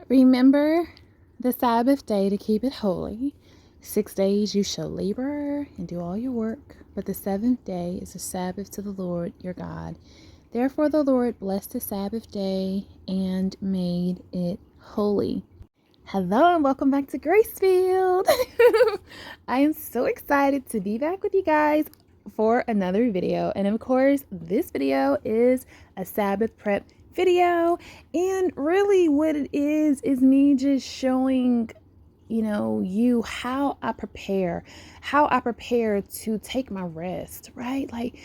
Remember the Sabbath day to keep it holy. 6 days you shall labor and do all your work, but the seventh day is a Sabbath to the Lord your God. Therefore the Lord blessed the Sabbath day and made it holy. Hello and welcome back to Gracefield. I am so excited to be back with you guys for another video. And of course, this video is a Sabbath prep video. And really what it is me just showing you how I prepare to take my rest, right? Like,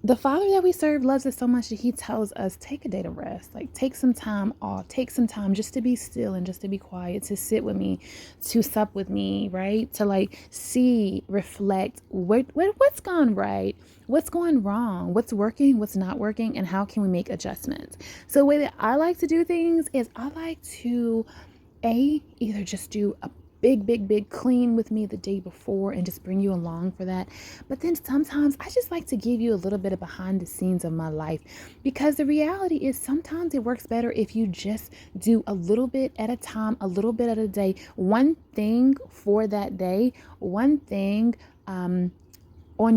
the Father that we serve loves us so much that He tells us, take a day to rest. Like, take some time off. Take some time just to be still and just to be quiet, to sit with me, to sup with me, right? To see, reflect what's gone right, what's going wrong, what's working, what's not working, and how can we make adjustments. So the way that I like to do things is I like to either just do a big clean with me the day before and just bring you along for that. But then sometimes I just like to give you a little bit of behind the scenes of my life, because the reality is sometimes it works better if you just do a little bit at a time, a little bit at a day, one thing for that day, one thing on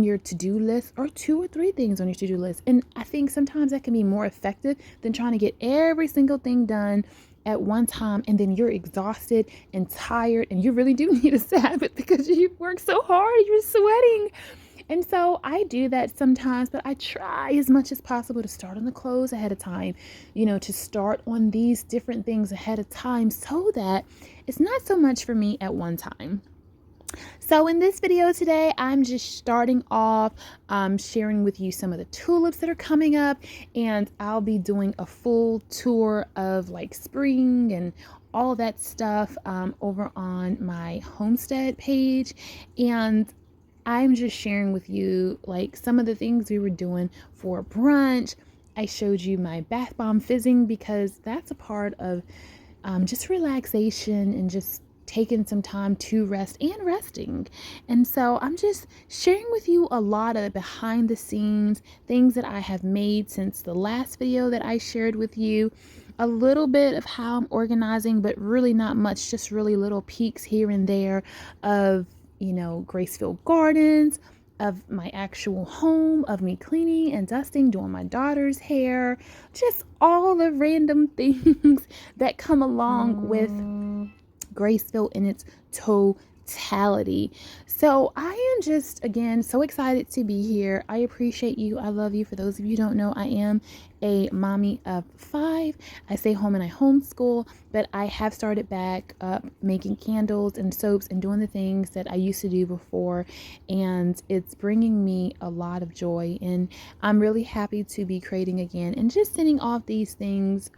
your to-do list, or 2 or 3 things on your to-do list. And I think sometimes that can be more effective than trying to get every single thing done at one time, and then you're exhausted and tired and you really do need a Sabbath because you worked so hard, you're sweating. And so I do that sometimes, but I try as much as possible to start on the clothes ahead of time, to start on these different things ahead of time so that it's not so much for me at one time. So in this video today, I'm just starting off sharing with you some of the tulips that are coming up, and I'll be doing a full tour of spring and all that stuff over on my homestead page. And I'm just sharing with you some of the things we were doing for brunch. I showed you my bath bomb fizzing because that's a part of just relaxation and just taking some time to rest and resting. And so I'm just sharing with you a lot of behind the scenes things that I have made since the last video that I shared with you, a little bit of how I'm organizing, but really not much, just really little peeks here and there of Gracefield Gardens, of my actual home, of me cleaning and dusting, doing my daughter's hair, just all the random things that come along with Gracefield in its totality. So I am just, again, so excited to be here. I appreciate you. I love you. For those of you who don't know, I am a mommy of 5. I stay home and I homeschool, but I have started back up making candles and soaps and doing the things that I used to do before, and it's bringing me a lot of joy, and I'm really happy to be creating again and just sending off these things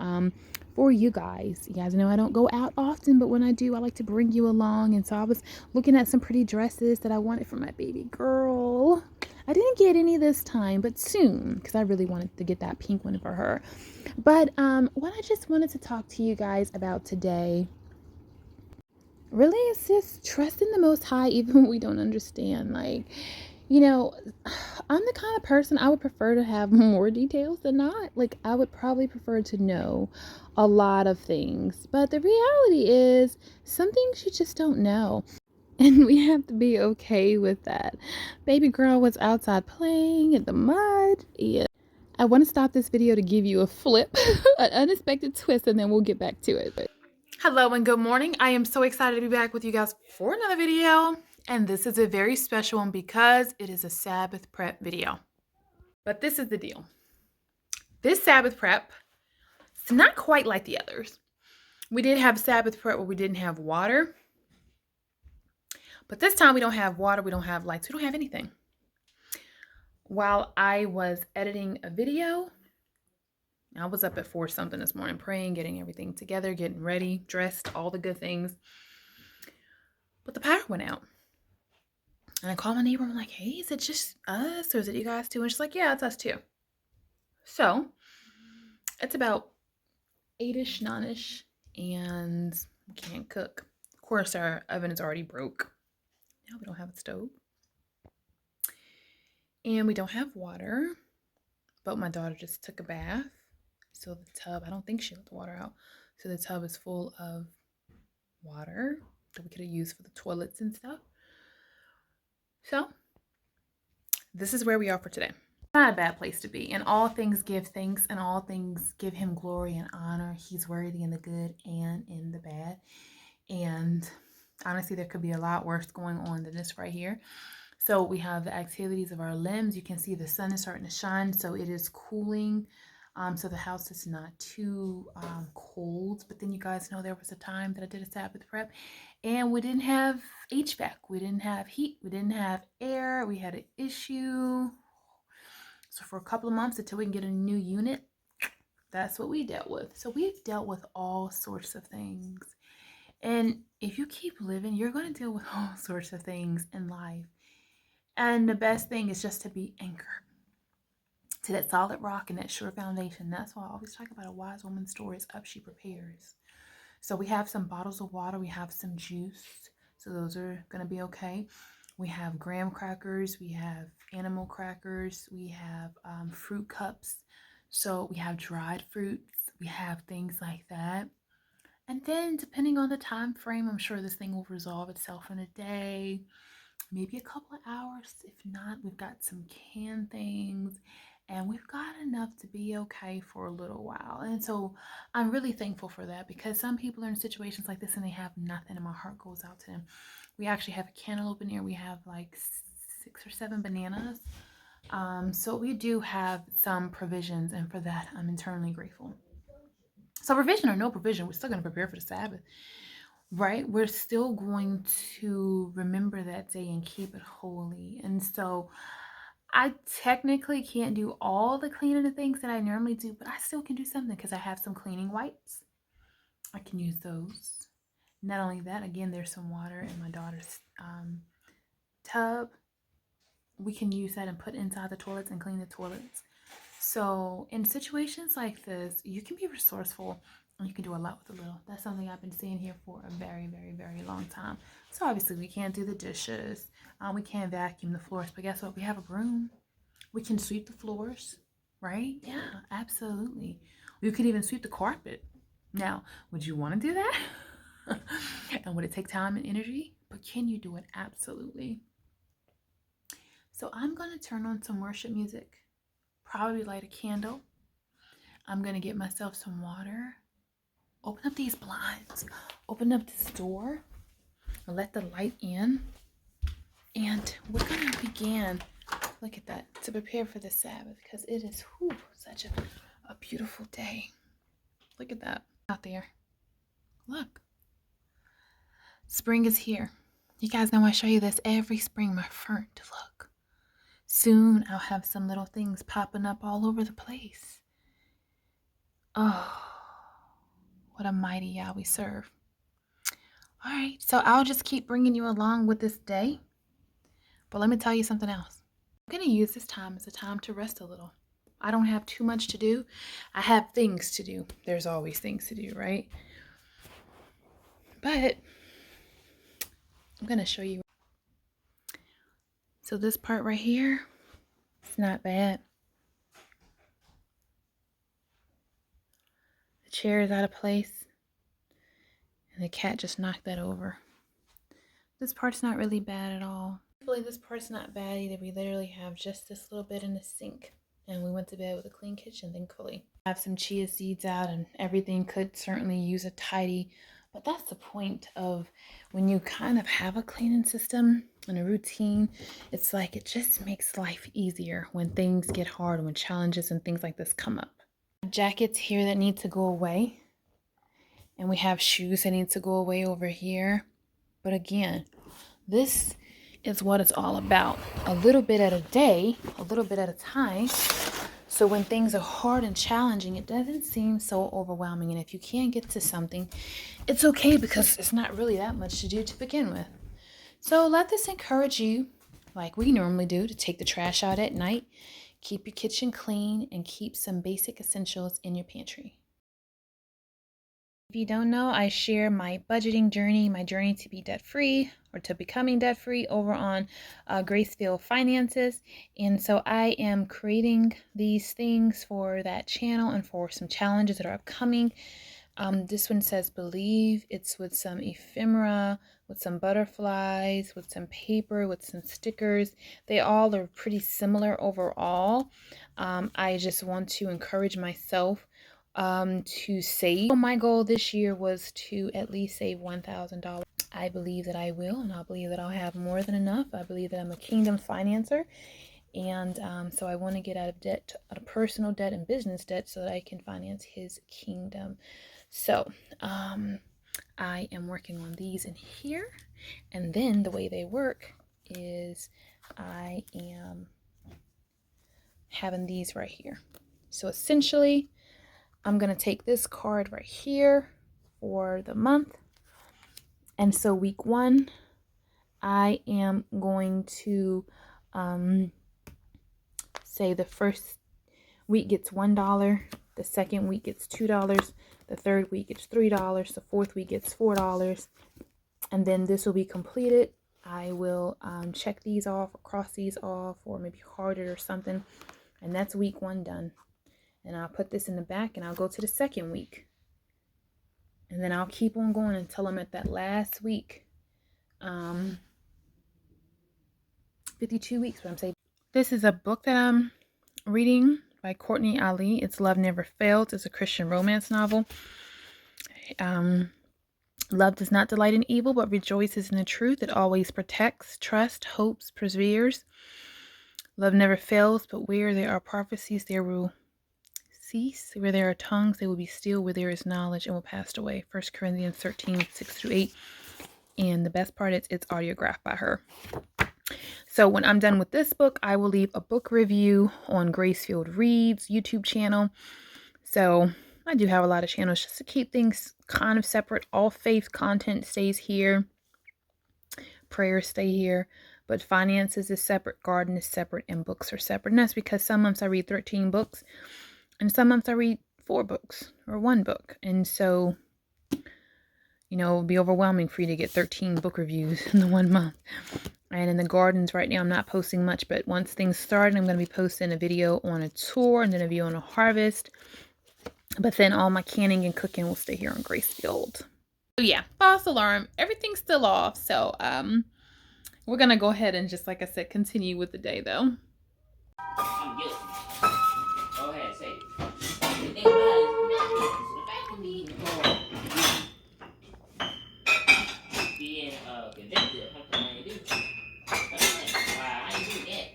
for you guys. You guys know I don't go out often, but when I do, I like to bring you along. And so I was looking at some pretty dresses that I wanted for my baby girl. I didn't get any this time, but soon, because I really wanted to get that pink one for her. But what I just wanted to talk to you guys about today really is just trusting the Most High even when we don't understand. I'm the kind of person I would prefer to have more details than not. I would probably prefer to know a lot of things. But the reality is, some things you just don't know. And we have to be okay with that. Baby girl was outside playing in the mud. Yeah. I want to stop this video to give you a flip, an unexpected twist, and then we'll get back to it. Hello and good morning. I am so excited to be back with you guys for another video. And this is a very special one because it is a Sabbath prep video. But this is the deal. This Sabbath prep, it's not quite like the others. We did have Sabbath prep where we didn't have water. But this time we don't have water, we don't have lights, we don't have anything. While I was editing a video, I was up at 4 something this morning praying, getting everything together, getting ready, dressed, all the good things. But the power went out. And I called my neighbor. I'm like, hey, is it just us or is it you guys too? And she's like, yeah, it's us too. So it's about 8-ish, 9-ish, and we can't cook. Of course, our oven is already broke. Now we don't have a stove. And we don't have water. But my daughter just took a bath. So the tub, I don't think she let the water out. So the tub is full of water that we could have used for the toilets and stuff. So this is where we are for today. Not a bad place to be. In all things give thanks, and all things give him glory and honor. He's worthy in the good and in the bad. And honestly, there could be a lot worse going on than this right here. So we have the activities of our limbs. You can see the sun is starting to shine, so it is cooling. So the house is not too cold. But then you guys know there was a time that I did a Sabbath prep and we didn't have HVAC. We didn't have heat. We didn't have air. We had an issue. So for a couple of months until we can get a new unit, that's what we dealt with. So we've dealt with all sorts of things. And if you keep living, you're going to deal with all sorts of things in life. And the best thing is just to be anchored to that solid rock and that sure foundation. That's why I always talk about a wise woman's store is up, she prepares. So we have some bottles of water. We have some juice. So those are going to be okay. We have graham crackers. We have animal crackers. We have fruit cups. So we have dried fruits. We have things like that. And then depending on the time frame, I'm sure this thing will resolve itself in a day, maybe a couple of hours. If not, we've got some canned things and we've got enough to be okay for a little while. And so I'm really thankful for that, because some people are in situations like this and they have nothing, and my heart goes out to them. We actually have a cantaloupe in here. We have like 6 or 7 bananas. So we do have some provisions, and for that I'm eternally grateful. So provision or no provision, we're still going to prepare for the Sabbath, right? We're still going to remember that day and keep it holy. And so I technically can't do all the cleaning and things that I normally do, but I still can do something because I have some cleaning wipes. I can use those. Not only that, again, there's some water in my daughter's tub. We can use that and put inside the toilets and clean the toilets. So in situations like this, you can be resourceful and you can do a lot with a little. That's something I've been saying here for a very, very, very long time. So obviously we can't do the dishes. We can't vacuum the floors, but guess what? We have a broom. We can sweep the floors, right? Yeah, absolutely. We could even sweep the carpet. Now, would you want to do that? And would it take time and energy? But can you do it? Absolutely. So I'm going to turn on some worship music, probably light a candle. I'm going to get myself some water, open up these blinds, open up this door, and let the light in. And we're going to begin, look at that, to prepare for the Sabbath, because it is such a beautiful day. Look at that out there. Look. Spring is here. You guys know I show you this every spring, my fern to look. Soon I'll have some little things popping up all over the place. Oh, what a mighty Yah we serve. All right, so I'll just keep bringing you along with this day. But let me tell you something else. I'm going to use this time as a time to rest a little. I don't have too much to do. I have things to do. There's always things to do, right? But I'm going to show you. So this part right here, it's not bad. The chair is out of place. And the cat just knocked that over. This part's not really bad at all. Hopefully this part's not bad either. We literally have just this little bit in the sink. And we went to bed with a clean kitchen, thankfully. I have some chia seeds out and everything could certainly use a tidy. But that's the point of when you kind of have a cleaning system and a routine. It's like it just makes life easier when things get hard, when challenges and things like this come up. Jackets here that need to go away. And we have shoes that need to go away over here. But again, this is what it's all about. A little bit at a day, a little bit at a time. So when things are hard and challenging, it doesn't seem so overwhelming. And if you can't get to something, it's okay, because it's not really that much to do to begin with. So let this encourage you, like we normally do, to take the trash out at night, keep your kitchen clean, and keep some basic essentials in your pantry. If you don't know, I share my budgeting journey, my journey to be debt-free or to becoming debt-free over on Gracefield Finances. And so I am creating these things for that channel and for some challenges that are upcoming. This one says believe. It's with some ephemera, with some butterflies, with some paper, with some stickers. They all are pretty similar overall. I just want to encourage myself to save. So my goal this year was to at least save $1,000. I believe that I will, and I believe that I'll have more than enough. I believe that I'm a kingdom financer. And so I want to get out of debt, out of personal debt and business debt, so that I can finance his kingdom. So I am working on these in here. And then the way they work is I am having these right here. So essentially, I'm going to take this card right here for the month. And so week 1, I am going to say the first week gets $1, the second week gets $2, the third week gets $3, the fourth week gets $4, and then this will be completed. I will check these off, or cross these off, or maybe heart it or something, and that's week 1 done. And I'll put this in the back, and I'll go to the second week, and then I'll keep on going until I'm at that last week. 52 weeks, but I'm saying. This is a book that I'm reading by Courtney Ali. It's Love Never Fails. It's a Christian romance novel. Love does not delight in evil, but rejoices in the truth. It always protects, trusts, hopes, perseveres. Love never fails, but where there are prophecies, there will cease. Where there are tongues, they will be still. Where there is knowledge, it will pass away. 1 Corinthians 13, 6-8. And the best part is it's audiographed by her. So when I'm done with this book, I will leave a book review on Gracefield Reads YouTube channel. So I do have a lot of channels just to keep things kind of separate. All faith content stays here. Prayers stay here. But finances is separate, garden is separate, and books are separate. And that's because some months I read 13 books, and some months I read 4 books or 1 book. And so, you know, it would be overwhelming for you to get 13 book reviews in the 1 month. And in the gardens right now, I'm not posting much, but once things start, I'm going to be posting a video on a tour and then a video on a harvest. But then all my canning and cooking will stay here on Gracefield. So yeah, false alarm. Everything's still off. So we're going to go ahead and just, like I said, continue with the day though. I'm guilty. Go ahead, say it. The thing about it is, the fact of me being convicted, how come I ain't do? Why I ain't do that?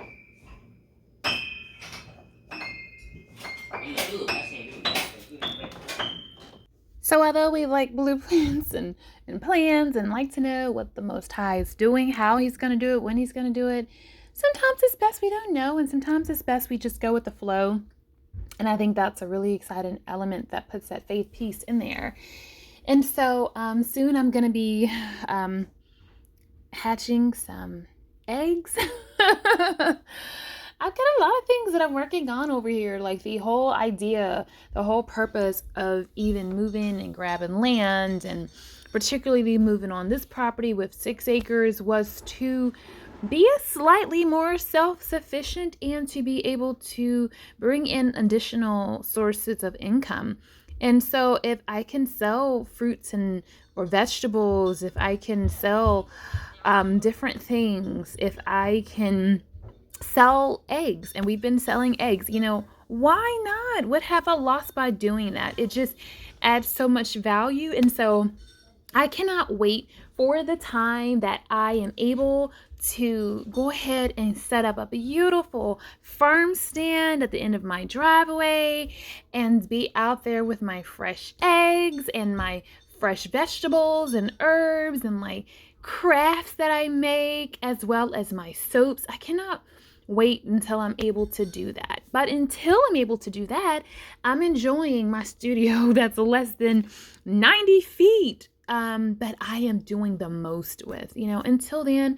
You do it, I say do it. So although we like blueprints and plans and like to know what the Most High is doing, how he's going to do it, when he's going to do it, sometimes it's best we don't know, and sometimes it's best we just go with the flow. And I think that's a really exciting element that puts that faith piece in there. And so soon I'm going to be hatching some eggs. I've got a lot of things that I'm working on over here, like the whole idea, the whole purpose of even moving and grabbing land, and particularly moving on this property with 6 acres, was to be a slightly more self-sufficient and to be able to bring in additional sources of income. And so if I can sell fruits and or vegetables, if I can sell different things, if I can sell eggs, and we've been selling eggs, you know, why not? What have I lost by doing that? It just adds so much value. And so I cannot wait for the time that I am able to go ahead and set up a beautiful farm stand at the end of my driveway and be out there with my fresh eggs and my fresh vegetables and herbs and my crafts that I make, as well as my soaps. I cannot wait until I'm able to do that. But until I'm able to do that, I'm enjoying my studio that's less than 90 feet. But I am doing the most with, you know, until then,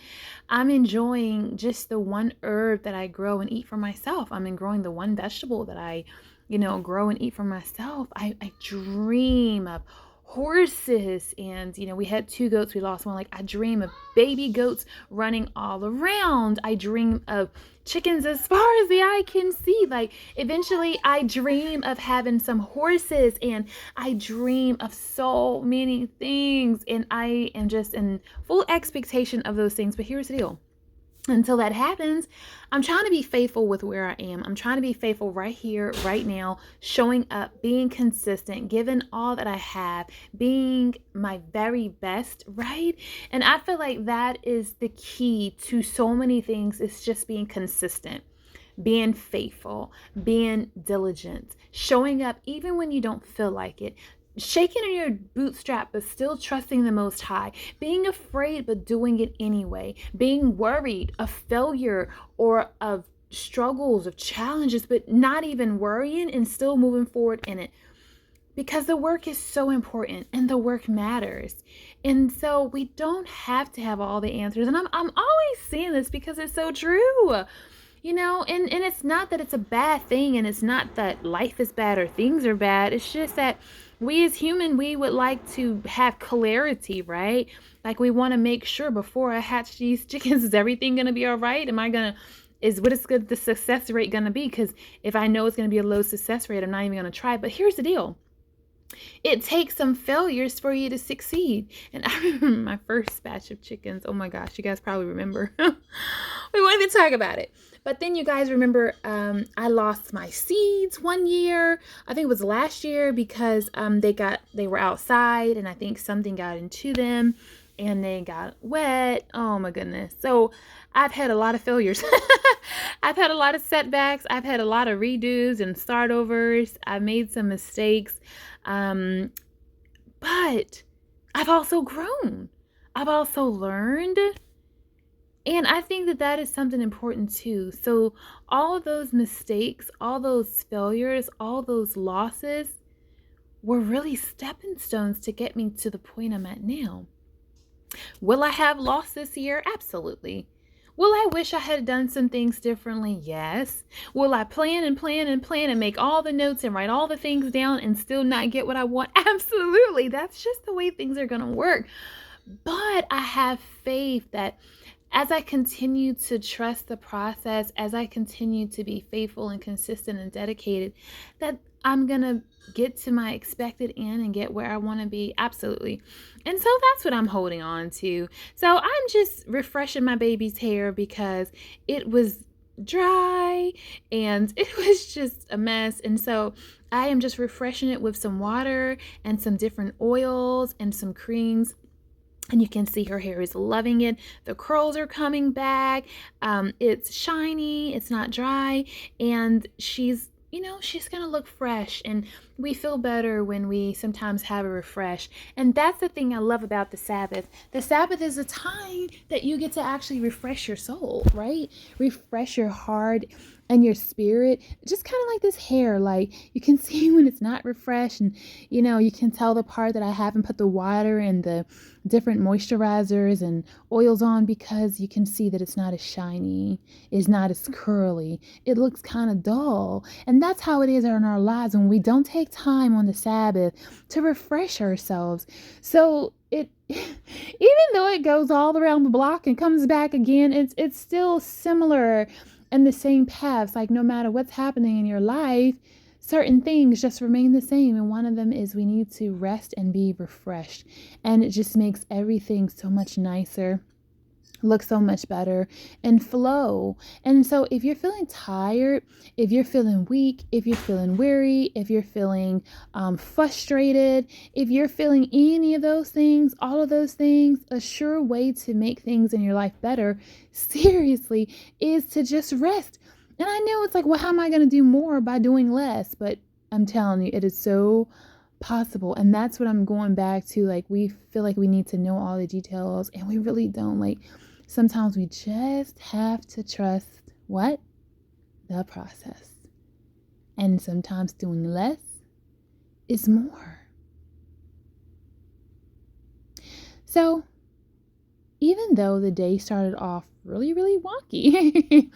I'm enjoying just the one herb that I grow and eat for myself. I'm growing the one vegetable that I, you know, grow and eat for myself. I dream of horses, and we had 2 goats, we lost one. Like, I dream of baby goats running all around. I dream of chickens as far as the eye can see. Like, eventually I dream of having some horses, and I dream of so many things, and I am just in full expectation of those things. But here's the deal: until that happens, I'm trying to be faithful with where I am. I'm trying to be faithful right here, right now, showing up, being consistent, giving all that I have, being my very best, right? And I feel like that is the key to so many things. It's just being consistent, being faithful, being diligent, showing up even when you don't feel like it, shaking in your bootstrap but still trusting the Most High, being afraid but doing it anyway, being worried of failure or of struggles, of challenges, but not even worrying and still moving forward in it. Because the work is so important and the work matters. And so we don't have to have all the answers. And I'm always saying this because it's so true. And it's not that it's a bad thing, and it's not that life is bad or things are bad. It's just that we as human, we would like to have clarity, right? Like, we want to make sure before I hatch these chickens, is everything going to be all right? What is the success rate going to be? Because if I know it's going to be a low success rate, I'm not even going to try. But here's the deal: it takes some failures for you to succeed. And I remember my first batch of chickens. Oh my gosh, you guys probably remember. We won't even talk about it. But then you guys remember, I lost my seeds one year. I think it was last year, because they were outside, and I think something got into them and they got wet. Oh my goodness. So I've had a lot of failures. I've had a lot of setbacks. I've had a lot of redos and start overs. I've made some mistakes. But I've also grown. I've also learned. And I think that is something important too. So all of those mistakes, all those failures, all those losses were really stepping stones to get me to the point I'm at now. Will I have lost this year? Absolutely. Will I wish I had done some things differently? Yes. Will I plan and make all the notes and write all the things down and still not get what I want? Absolutely. That's just the way things are going to work. But I have faith that as I continue to trust the process, as I continue to be faithful and consistent and dedicated, that I'm going to get to my expected end and get where I want to be. Absolutely. And so that's what I'm holding on to. So I'm just refreshing my baby's hair because it was dry and it was just a mess. And so I am just refreshing it with some water and some different oils and some creams. And you can see her hair is loving it. The curls are coming back. It's shiny. It's not dry. And she's going to look fresh. And we feel better when we sometimes have a refresh. And that's the thing I love about the Sabbath. The Sabbath is a time that you get to actually refresh your soul, right? Refresh your heart and your spirit. Just kind of like this hair. Like, you can see when it's not refreshed, and you can tell the part that I haven't put the water and the different moisturizers and oils on, because you can see that it's not as shiny, it's not as curly, it looks kind of dull. And that's how it is in our lives when we don't take time on the Sabbath to refresh ourselves. So it even though it goes all around the block and comes back again, it's still similar and the same paths. Like, no matter what's happening in your life, certain things just remain the same. And one of them is we need to rest and be refreshed. And it just makes everything so much nicer, look so much better, and flow. And so if you're feeling tired, if you're feeling weak, if you're feeling weary, if you're feeling frustrated, if you're feeling any of those things, all of those things, a sure way to make things in your life better, seriously, is to just rest. And I know it's like, well, how am I going to do more by doing less? But I'm telling you, it is so possible. And that's what I'm going back to. Like, we feel like we need to know all the details, and we really don't. Like, sometimes we just have to trust what? The process. And sometimes doing less is more. So even though the day started off really, really wonky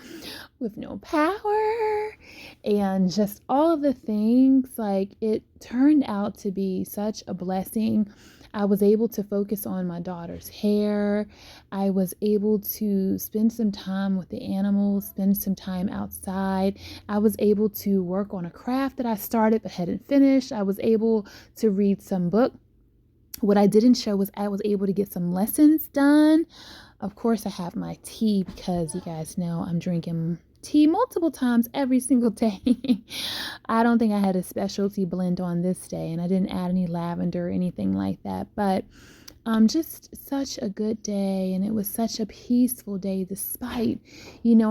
with no power and just all of the things, like it turned out to be such a blessing. I was able to focus on my daughter's hair. I was able to spend some time with the animals, spend some time outside. I was able to work on a craft that I started but hadn't finished. I was able to read some book. What I didn't show was I was able to get some lessons done. Of course, I have my tea because you guys know I'm drinking tea multiple times every single day. I don't think I had a specialty blend on this day, and I didn't add any lavender or anything like that. But just such a good day, and it was such a peaceful day despite,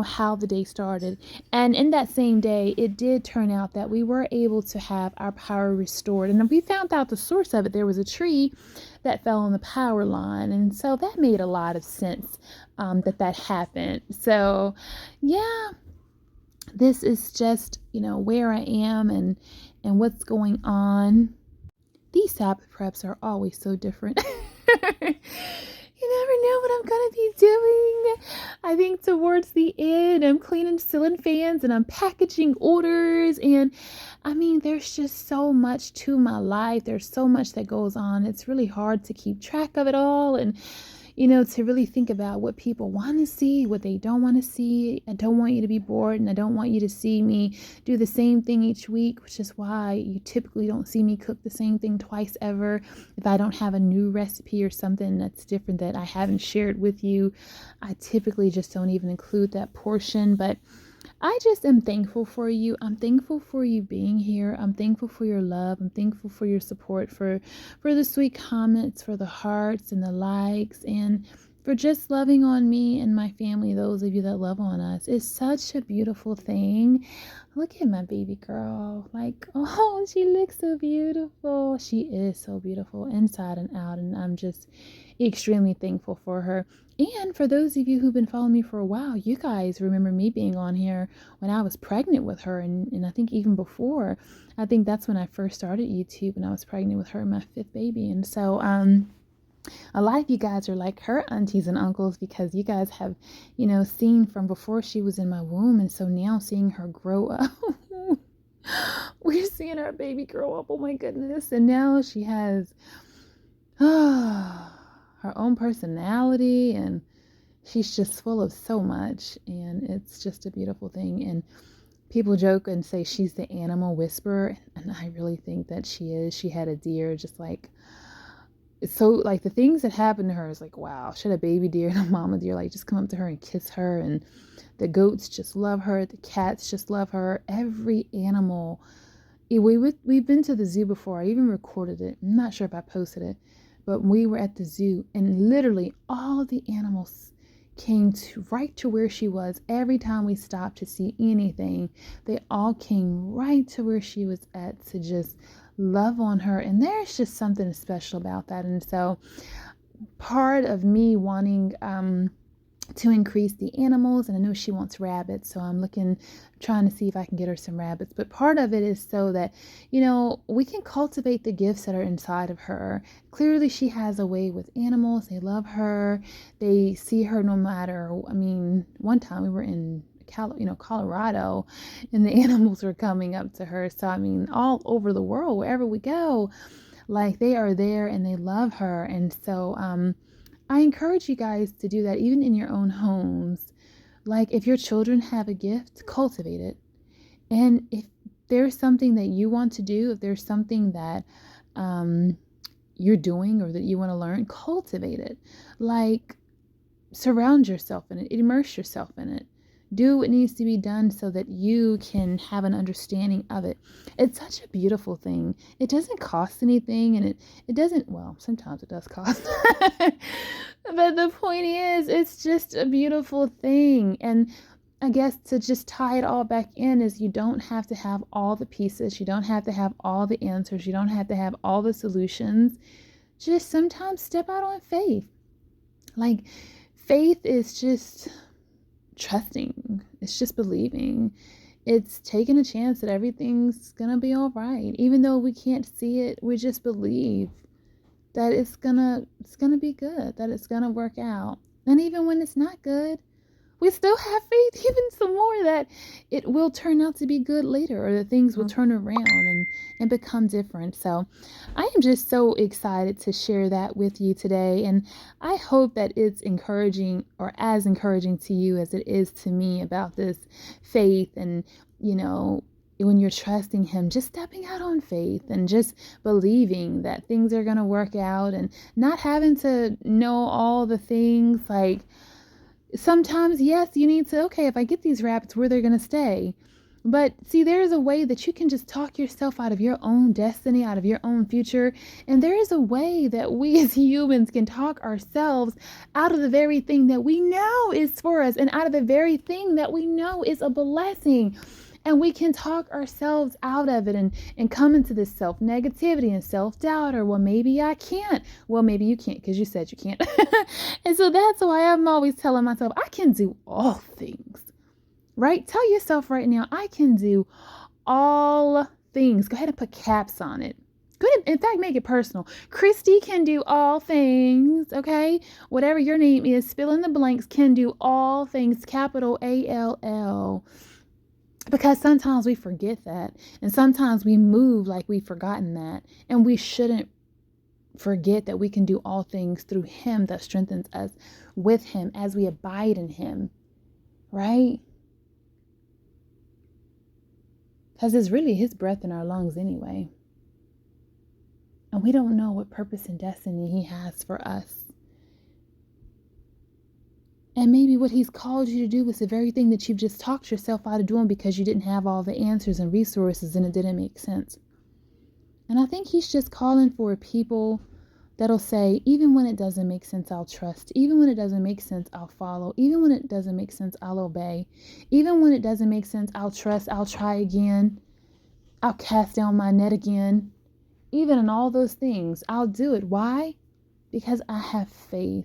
how the day started. And in that same day, it did turn out that we were able to have our power restored, and we found out the source of it. There was a tree that fell on the power line, and so that made a lot of sense, that happened. So yeah, this is just where I am and what's going on. These Sabbath preps are always so different. You never know what I'm going to be doing. I think towards the end, I'm cleaning ceiling fans and I'm packaging orders. And I mean, there's just so much to my life. There's so much that goes on. It's really hard to keep track of it all. And to really think about what people want to see, what they don't want to see. I don't want you to be bored, and I don't want you to see me do the same thing each week, which is why you typically don't see me cook the same thing twice ever. If I don't have a new recipe or something that's different that I haven't shared with you, I typically just don't even include that portion. But I just am thankful for you. I'm thankful for you being here. I'm thankful for your love. I'm thankful for your support, for the sweet comments, for the hearts and the likes, and for just loving on me and my family, those of you that love on us. It's such a beautiful thing. Look at my baby girl. Like, oh, she looks so beautiful. She is so beautiful inside and out, and I'm just extremely thankful for her. And for those of you who've been following me for a while, you guys remember me being on here when I was pregnant with her, and I think even before. I think that's when I first started YouTube, and I was pregnant with her, my 5th baby. And so a lot of you guys are like her aunties and uncles, because you guys have seen from before she was in my womb, and so now seeing her grow up. We're seeing our baby grow up, oh my goodness. And now she has her own personality, and she's just full of so much, and it's just a beautiful thing. And people joke and say she's the animal whisperer, and I really think that she is. She had a deer, just like, so like the things that happened to her is like, wow. She had a baby deer and a mama deer, like just come up to her and kiss her, and the goats just love her, the cats just love her, every animal. We've been to the zoo before. I even recorded it. I'm not sure if I posted it, but we were at the zoo, and literally all the animals came right to where she was. Every time we stopped to see anything, they all came right to where she was at to just love on her. And there's just something special about that. And so part of me wanting to increase the animals, and I know she wants rabbits, so I'm trying to see if I can get her some rabbits. But part of it is so that we can cultivate the gifts that are inside of her. Clearly she has a way with animals. They love her, they see her no matter. I mean, one time we were in Colorado, and the animals were coming up to her. So I mean, all over the world, wherever we go, like, they are there and they love her. And so I encourage you guys to do that, even in your own homes. Like, if your children have a gift, cultivate it. And if there's something that you want to do, if there's something that you're doing or that you want to learn, cultivate it. Like, surround yourself in it, immerse yourself in it. Do what needs to be done so that you can have an understanding of it. It's such a beautiful thing. It doesn't cost anything, and it doesn't, well, sometimes it does cost. But the point is, it's just a beautiful thing. And I guess to just tie it all back in is, you don't have to have all the pieces. You don't have to have all the answers. You don't have to have all the solutions. Just sometimes step out on faith. Like, faith is just trusting. It's just believing. It's taking a chance that everything's gonna be all right. Even though we can't see it, we just believe that it's gonna be good, that it's gonna work out. And even when it's not good, we still have faith even some more that it will turn out to be good later, or that things will turn around and become different. So I am just so excited to share that with you today. And I hope that it's encouraging, or as encouraging to you as it is to me, about this faith. And, when you're trusting him, just stepping out on faith and just believing that things are going to work out, and not having to know all the things. Like, sometimes, yes, you need to, okay, if I get these rabbits, where they're going to stay. But see, there is a way that you can just talk yourself out of your own destiny, out of your own future. And there is a way that we as humans can talk ourselves out of the very thing that we know is for us, and out of the very thing that we know is a blessing. And we can talk ourselves out of it, and come into this self-negativity and self-doubt, or, well, maybe I can't. Well, maybe you can't because you said you can't. And so that's why I'm always telling myself, I can do all things, right? Tell yourself right now, I can do all things. Go ahead and put caps on it. Go ahead, in fact, make it personal. Christy can do all things, okay? Whatever your name is, fill in the blanks, can do all things, capital ALL. Because sometimes we forget that, and sometimes we move like we've forgotten that, and we shouldn't forget that we can do all things through him that strengthens us, with him as we abide in him, right? Because it's really his breath in our lungs anyway. And we don't know what purpose and destiny he has for us. And maybe what he's called you to do is the very thing that you've just talked yourself out of doing because you didn't have all the answers and resources, and it didn't make sense. And I think he's just calling for people that'll say, even when it doesn't make sense, I'll trust. Even when it doesn't make sense, I'll follow. Even when it doesn't make sense, I'll obey. Even when it doesn't make sense, I'll trust. I'll try again. I'll cast down my net again. Even in all those things, I'll do it. Why? Because I have faith.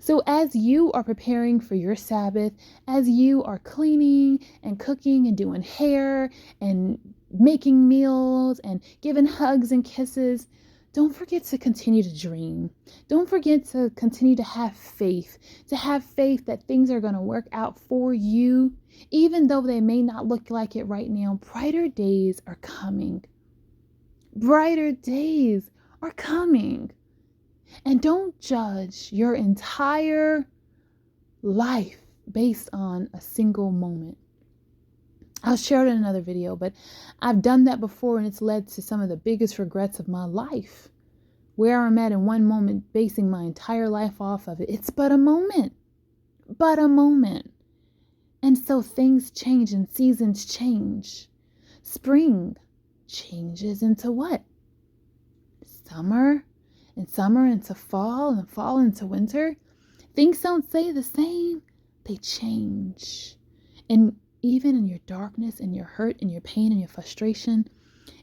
So as you are preparing for your Sabbath, as you are cleaning and cooking and doing hair and making meals and giving hugs and kisses, don't forget to continue to dream. Don't forget to continue to have faith that things are going to work out for you, even though they may not look like it right now. Brighter days are coming. Brighter days are coming. And don't judge your entire life based on a single moment. I'll share it in another video, but I've done that before, and it's led to some of the biggest regrets of my life. Where I'm at in one moment, basing my entire life off of it. It's but a moment. But a moment. And so things change and seasons change. Spring changes into what? Summer. And summer into fall, and fall into winter. Things don't stay the same. They change. And even in your darkness and your hurt and your pain and your frustration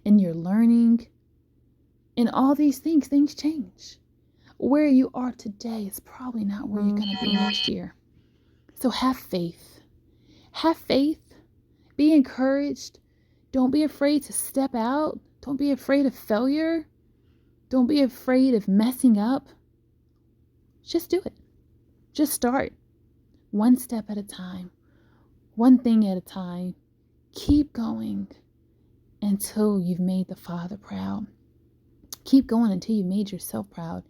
and your learning, in all these things change. Where you are today is probably not where you're going to be next year. So have faith. Have faith. Be encouraged. Don't be afraid to step out. Don't be afraid of failure. Don't be afraid of messing up. Just do it. Just start. One step at a time. One thing at a time. Keep going until you've made the Father proud. Keep going until you've made yourself proud.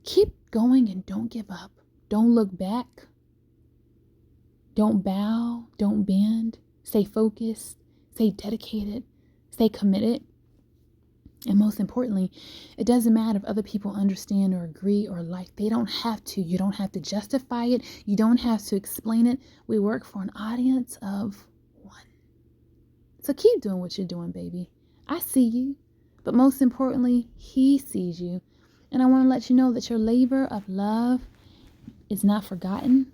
Keep going and don't give up. Don't look back. Don't bow. Don't bend. Stay focused. Stay dedicated. Stay committed. And most importantly, it doesn't matter if other people understand or agree or like. They don't have to. You don't have to justify it. You don't have to explain it. We work for an audience of one. So keep doing what you're doing, baby. I see you. But most importantly, he sees you. And I want to let you know that your labor of love is not forgotten.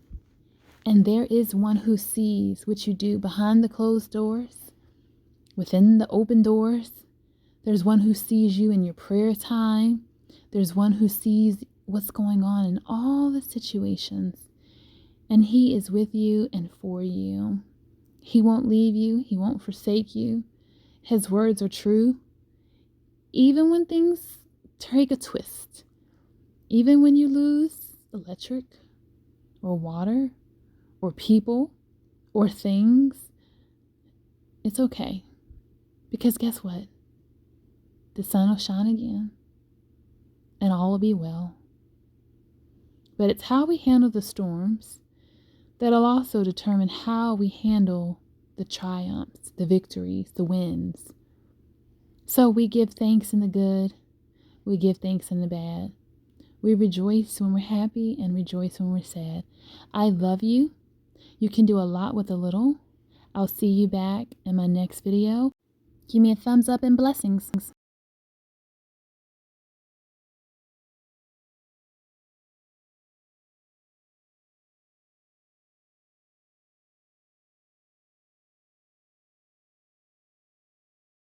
And there is one who sees what you do behind the closed doors, within the open doors. There's one who sees you in your prayer time. There's one who sees what's going on in all the situations. And he is with you and for you. He won't leave you. He won't forsake you. His words are true. Even when things take a twist. Even when you lose electric. or water or people or things, it's okay. Because guess what? The sun will shine again and all will be well. But it's how we handle the storms that'll also determine how we handle the triumphs, the victories, the wins. So we give thanks in the good, we give thanks in the bad. We rejoice when we're happy and rejoice when we're sad. I love you. You can do a lot with a little. I'll see you back in my next video. Give me a thumbs up and blessings.